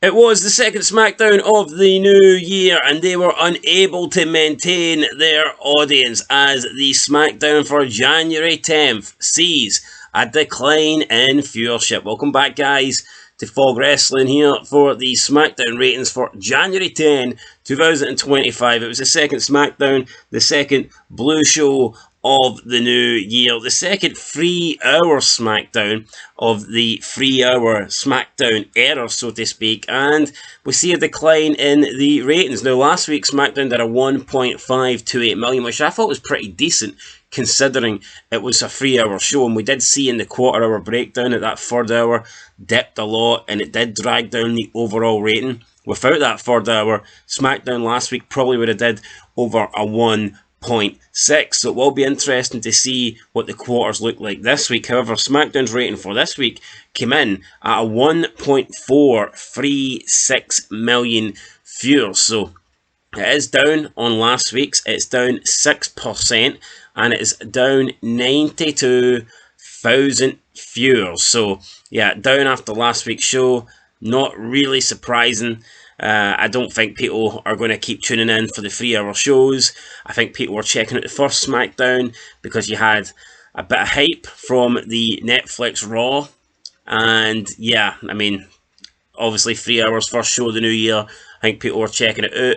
It was the second SmackDown of the new year, and they were unable to maintain their audience as the SmackDown for January 10th sees a decline in viewership. Welcome back, guys, to Fog Wrestling here for the SmackDown ratings for January 10, 2025. It was the second SmackDown, the second Blue show of the new year, the second 3-hour SmackDown of the 3-hour SmackDown era, so to speak, and we see a decline in the ratings. Now, last week's SmackDown did a 1.528 million, which I thought was pretty decent considering it was a 3-hour show, and we did see in the quarter-hour breakdown that third hour dipped a lot, and it did drag down the overall rating. Without that third hour, SmackDown last week probably would have did over a 1.6, so it will be interesting to see what the quarters look like this week. However, SmackDown's rating for this week came in at a 1.436 million viewers, so it is down on last week's. It's down 6%, and it is down 92,000 viewers. So yeah, down after last week's show. Not really surprising. I don't think people are going to keep tuning in for the 3-hour shows. I think people were checking out the first SmackDown because you had a bit of hype from the Netflix Raw. And yeah, I mean, obviously 3 hours, first show of the new year. I think people were checking it out.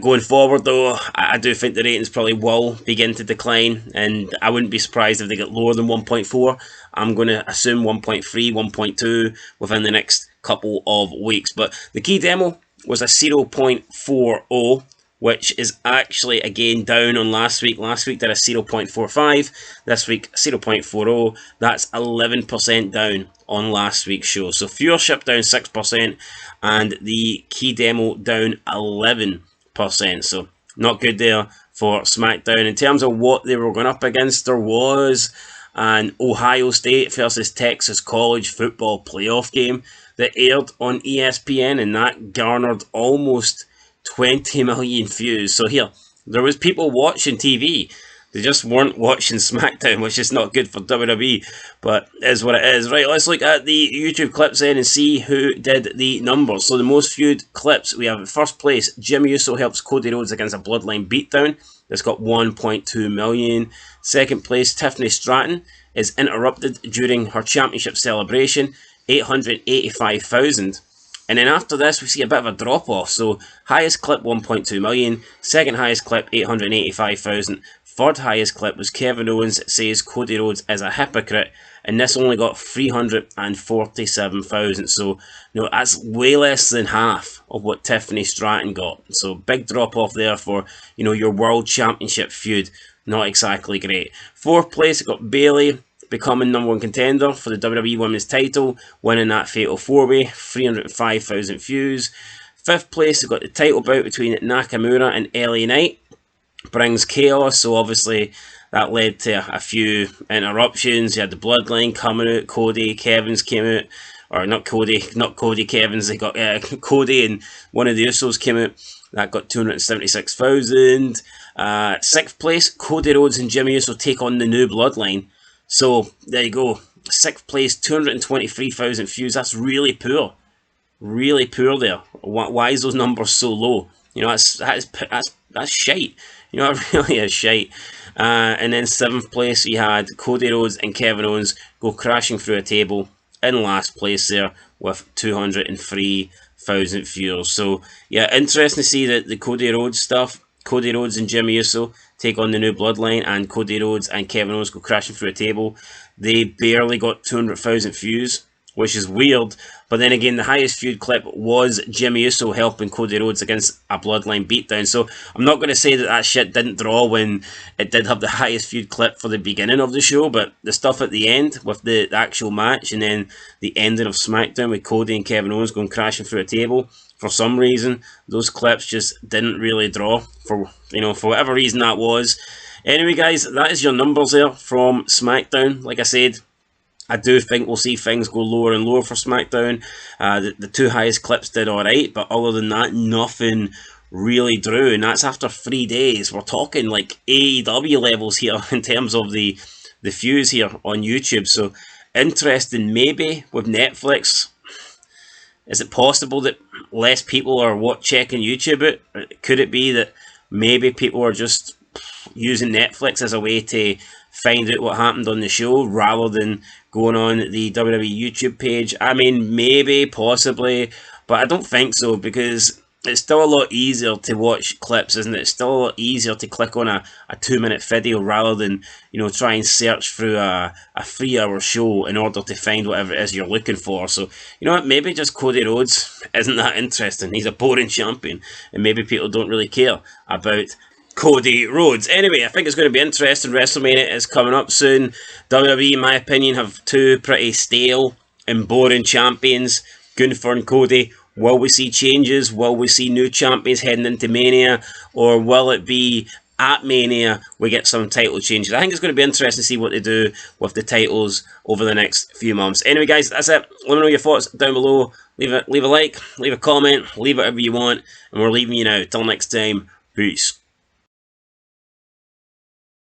Going forward, though, I do think the ratings probably will begin to decline, and I wouldn't be surprised if they get lower than 1.4. I'm going to assume 1.3, 1.2 within the next couple of weeks. But the key demo was a 0.40, which is actually, again, down on last week. Last week did a 0.45. This week, 0.40. That's 11% down on last week's show. So viewership down 6%, and the key demo down 11%. So not good there for SmackDown. In terms of what they were going up against, there was an Ohio State versus Texas college football playoff game that aired on ESPN, and that garnered almost 20 million views. So here, there was people watching TV. They just weren't watching SmackDown, which is not good for WWE, but is what it is. Right, let's look at the YouTube clips then and see who did the numbers. So the most viewed clips, we have in first place, Jimmy Uso helps Cody Rhodes against a Bloodline beatdown. That's got 1.2 million. Second place, Tiffany Stratton is interrupted during her championship celebration, 885,000. And then after this, we see a bit of a drop-off. So highest clip, 1.2 million. Second highest clip, 885,000. Third highest clip was Kevin Owens says Cody Rhodes is a hypocrite, and this only got 347,000. So, that's way less than half of what Tiffany Stratton got. So, big drop off there for, your World Championship feud. Not exactly great. Fourth place, got Bayley becoming #1 contender for the WWE Women's title, winning that Fatal 4-Way, 305,000 views. Fifth place, we got the title bout between Nakamura and LA Knight. Brings chaos, so obviously that led to a few interruptions. You had the Bloodline coming out, Cody, Kevin's came out, or not Cody, Kevin's, they got Cody and one of the Usos came out, that got 276,000. Sixth place, Cody Rhodes and Jimmy Uso take on the new Bloodline, so there you go, sixth place, 223,000 views. That's really poor there. Why is those numbers so low? That's shite. It really is shite. And then seventh place, we had Cody Rhodes and Kevin Owens go crashing through a table in last place there with 203,000 viewers. So, yeah, interesting to see that the Cody Rhodes stuff. Cody Rhodes and Jimmy Uso take on the new Bloodline, and Cody Rhodes and Kevin Owens go crashing through a table. They barely got 200,000 views, which is weird. But then again, the highest viewed clip was Jimmy Uso helping Cody Rhodes against a Bloodline beatdown. So I'm not going to say that shit didn't draw when it did have the highest viewed clip for the beginning of the show, but the stuff at the end with the actual match and then the ending of SmackDown with Cody and Kevin Owens going crashing through a table, for some reason, those clips just didn't really draw for whatever reason that was. Anyway, guys, that is your numbers there from SmackDown. Like I said, I do think we'll see things go lower and lower for SmackDown. The two highest clips did alright, but other than that, nothing really drew, and that's after 3 days. We're talking like AEW levels here in terms of the views here on YouTube. So interesting, maybe with Netflix Is it possible that less people are checking YouTube out? Or could it be that maybe people are just using Netflix as a way to find out what happened on the show rather than going on the WWE YouTube page? I mean, maybe, possibly, but I don't think so, because it's still a lot easier to watch clips, isn't it? It's still a lot easier to click on a 2-minute video rather than, try and search through a 3-hour show in order to find whatever it is you're looking for. So, you know what, maybe just Cody Rhodes isn't that interesting. He's a boring champion, and maybe people don't really care about Cody Rhodes. Anyway, I think it's going to be interesting. WrestleMania is coming up soon. WWE, in my opinion, have two pretty stale and boring champions, Gunther and Cody. Will we see changes? Will we see new champions heading into Mania? Or will it be at Mania we get some title changes? I think it's going to be interesting to see what they do with the titles over the next few months. Anyway, guys, that's it. Let me know your thoughts down below. Leave a like, leave a comment, leave whatever you want. And we're leaving you now. Till next time, peace.